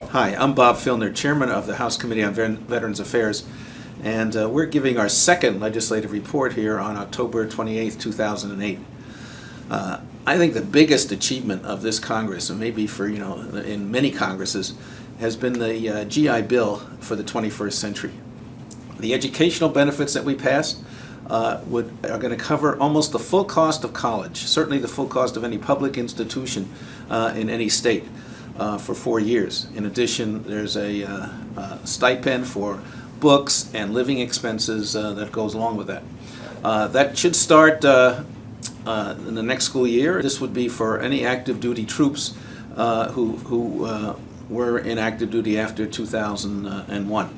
Hi, I'm Bob Filner, Chairman of the House Committee on Veterans Affairs, and we're giving our second legislative report here on October 28th, 2008. I think the biggest achievement of this Congress, and maybe for, in many Congresses, has been the GI Bill for the 21st century. The educational benefits that we passed are going to cover almost the full cost of college, certainly the full cost of any public institution in any state. For 4 years. In addition, there's a stipend for books and living expenses that goes along with that. That should start in the next school year. This would be for any active duty troops who were in active duty after 2001.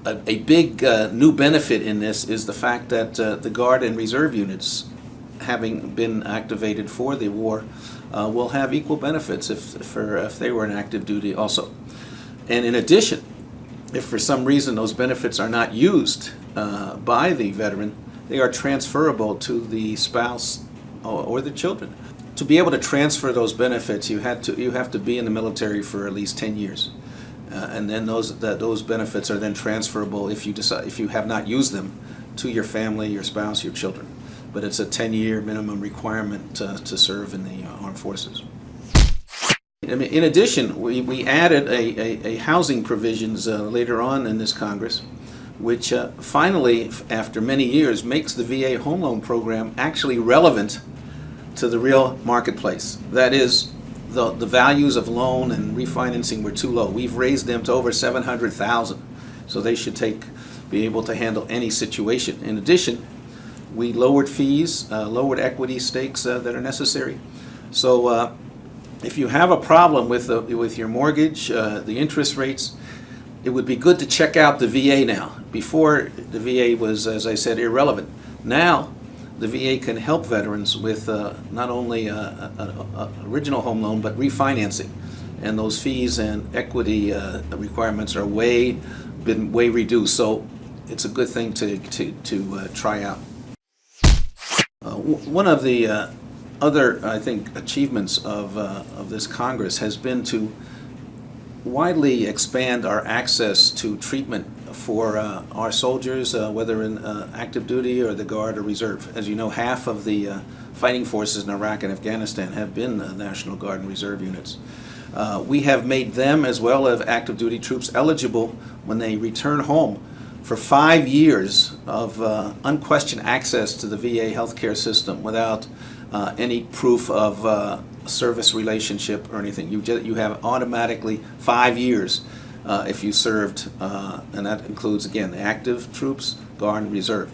A big new benefit in this is the fact that the Guard and Reserve units, having been activated for the war, will have equal benefits if they were in active duty also. And in addition, if for some reason those benefits are not used by the veteran, they are transferable to the spouse or the children. To be able to transfer those benefits, you have to be in the military for at least 10 years. And then those benefits are then transferable if you have not used them to your family, your spouse, your children. But it's a 10-year minimum requirement to serve in the armed forces. In addition, we added a housing provisions later on in this Congress, which finally, after many years, makes the VA home loan program actually relevant to the real marketplace. That is, the values of loan and refinancing were too low. We've raised them to over $700,000, so they should be able to handle any situation. In addition, we lowered fees, lowered equity stakes that are necessary. So if you have a problem with your mortgage, the interest rates, it would be good to check out the VA now. Before, the VA was, as I said, irrelevant. Now, the VA can help veterans with not only an original home loan, but refinancing. And those fees and equity requirements are been way reduced. So it's a good thing to try out. One of the other, I think, achievements of this Congress has been to widely expand our access to treatment for our soldiers, whether in active duty or the Guard or Reserve. As you know, half of the fighting forces in Iraq and Afghanistan have been National Guard and Reserve units. We have made them, as well as active duty troops, eligible when they return home for 5 years of unquestioned access to the VA healthcare system without any proof of service relationship or anything. You have automatically 5 years if you served, and that includes, again, the active troops, Guard, and Reserve.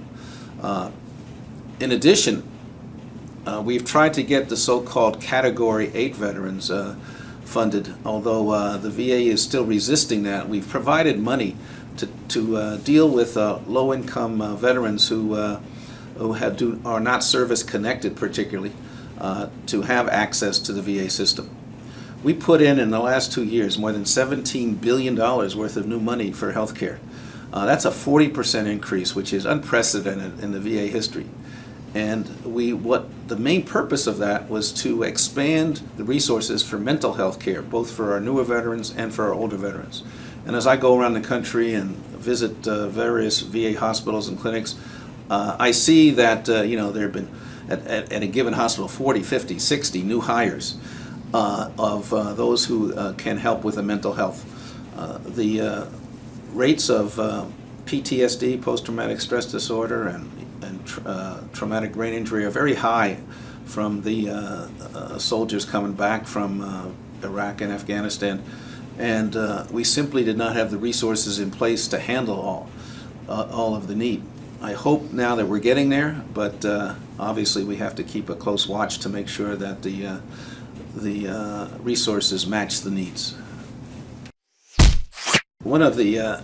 In addition, we've tried to get the so-called Category 8 veterans funded, although the VA is still resisting that. We've provided money to deal with low-income veterans who are not service-connected particularly, to have access to the VA system. We put in the last 2 years more than $17 billion worth of new money for health care. That's a 40% increase, which is unprecedented in the VA history. And the main purpose of that was to expand the resources for mental health care, both for our newer veterans and for our older veterans. And as I go around the country and visit various VA hospitals and clinics, I see that there have been at a given hospital 40, 50, 60 new hires of those who can help with the mental health. The rates of PTSD, post-traumatic stress disorder, and traumatic brain injury are very high from the soldiers coming back from Iraq and Afghanistan. And we simply did not have the resources in place to handle all of the need. I hope now that we're getting there, but obviously we have to keep a close watch to make sure that the resources match the needs. One of the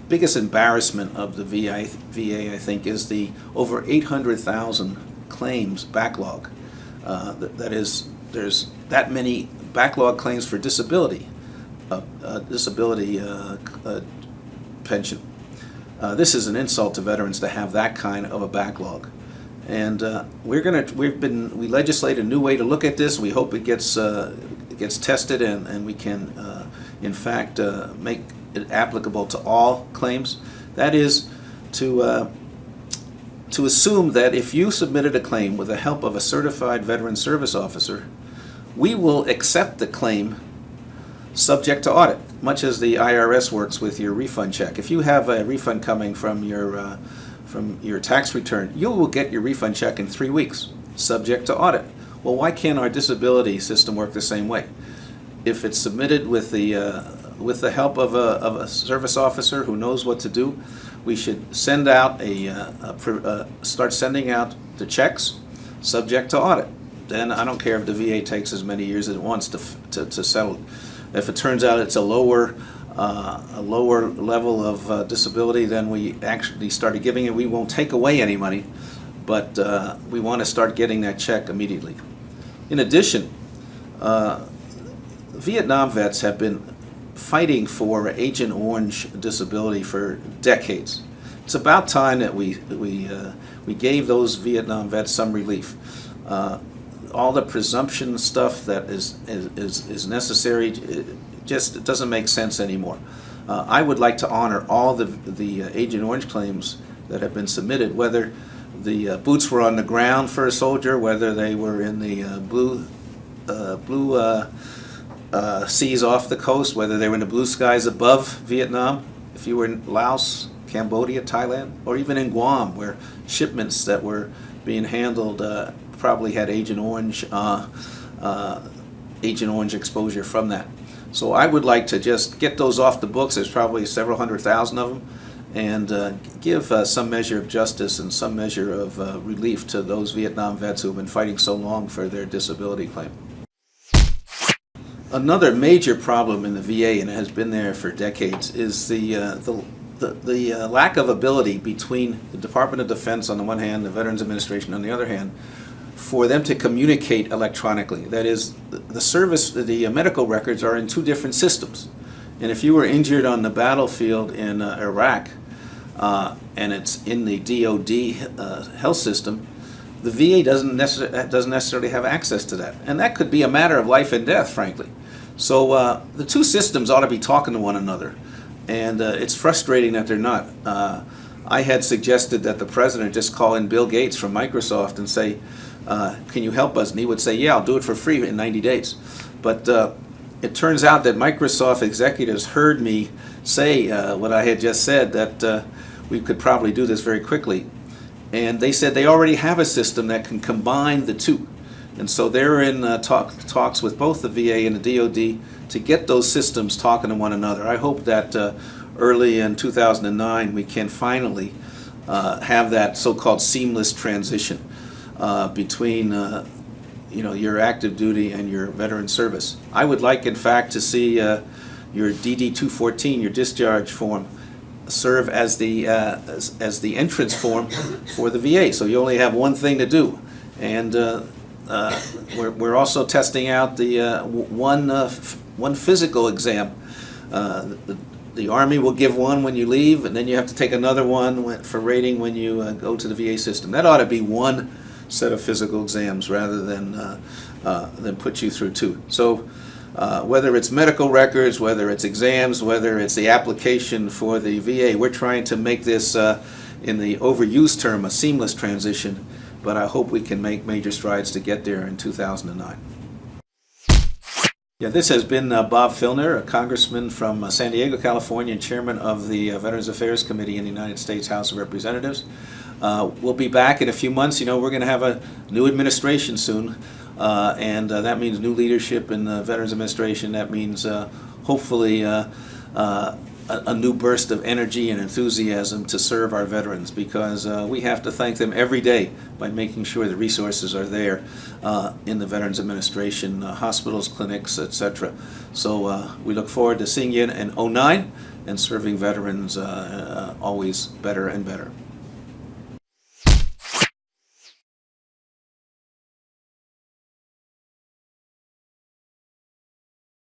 biggest embarrassment of the VA, I think, is the over 800,000 claims backlog. That is, there's that many backlog claims for disability pension. This is an insult to veterans to have that kind of a backlog. And we legislate a new way to look at this. We hope it gets tested, and we can, in fact, make it applicable to all claims. That is to assume that if you submitted a claim with the help of a certified veteran service officer, we will accept the claim subject to audit, much as the IRS works with your refund check. If you have a refund coming from your tax return, you will get your refund check in 3 weeks, subject to audit. Well, why can't our disability system work the same way? If it's submitted with the help of a service officer who knows what to do, we should send out start sending out the checks subject to audit. Then I don't care if the VA takes as many years as it wants to settle it. If it turns out it's a lower level of disability than we actually started giving it, we won't take away any money, but we want to start getting that check immediately. In addition, Vietnam vets have been fighting for Agent Orange disability for decades. It's about time that we gave those Vietnam vets some relief. All the presumption stuff that is necessary, it doesn't make sense anymore. I would like to honor all the Agent Orange claims that have been submitted, whether the boots were on the ground for a soldier, whether they were in the blue seas off the coast, whether they were in the blue skies above Vietnam, if you were in Laos, Cambodia, Thailand, or even in Guam, where shipments that were being handled probably had Agent Orange exposure from that. So I would like to just get those off the books. There's probably several 100,000 of them, and give some measure of justice and some measure of relief to those Vietnam vets who have been fighting so long for their disability claim. Another major problem in the VA, and it has been there for decades, is the lack of ability between the Department of Defense on the one hand, the Veterans Administration on the other hand, for them to communicate electronically. That is, the medical records are in two different systems. And if you were injured on the battlefield in Iraq, and it's in the DoD health system, the VA doesn't necessarily have access to that. And that could be a matter of life and death, frankly. So the two systems ought to be talking to one another. And it's frustrating that they're not. I had suggested that the president just call in Bill Gates from Microsoft and say, can you help us? And he would say, yeah, I'll do it for free in 90 days. But it turns out that Microsoft executives heard me say what I had just said, that we could probably do this very quickly. And they said they already have a system that can combine the two. And so they're in talks with both the VA and the DoD to get those systems talking to one another. I hope that early in 2009 we can finally have that so-called seamless transition between your active duty and your veteran service. I would like, in fact, to see your DD-214, your discharge form, serve as the entrance form for the VA. So you only have one thing to do, and we're also testing out the one physical exam. The Army will give one when you leave, and then you have to take another one for rating when you go to the VA system. That ought to be one set of physical exams rather than put you through two. So whether it's medical records, whether it's exams, whether it's the application for the VA, we're trying to make this, in the overused term, a seamless transition, but I hope we can make major strides to get there in 2009. Yeah, this has been Bob Filner, a congressman from San Diego, California, and chairman of the Veterans Affairs Committee in the United States House of Representatives. We'll be back in a few months. We're going to have a new administration soon, and that means new leadership in the Veterans Administration. That means hopefully a new burst of energy and enthusiasm to serve our veterans, because we have to thank them every day by making sure the resources are there in the Veterans Administration, hospitals, clinics, etc. So we look forward to seeing you in 2009 and serving veterans always better and better.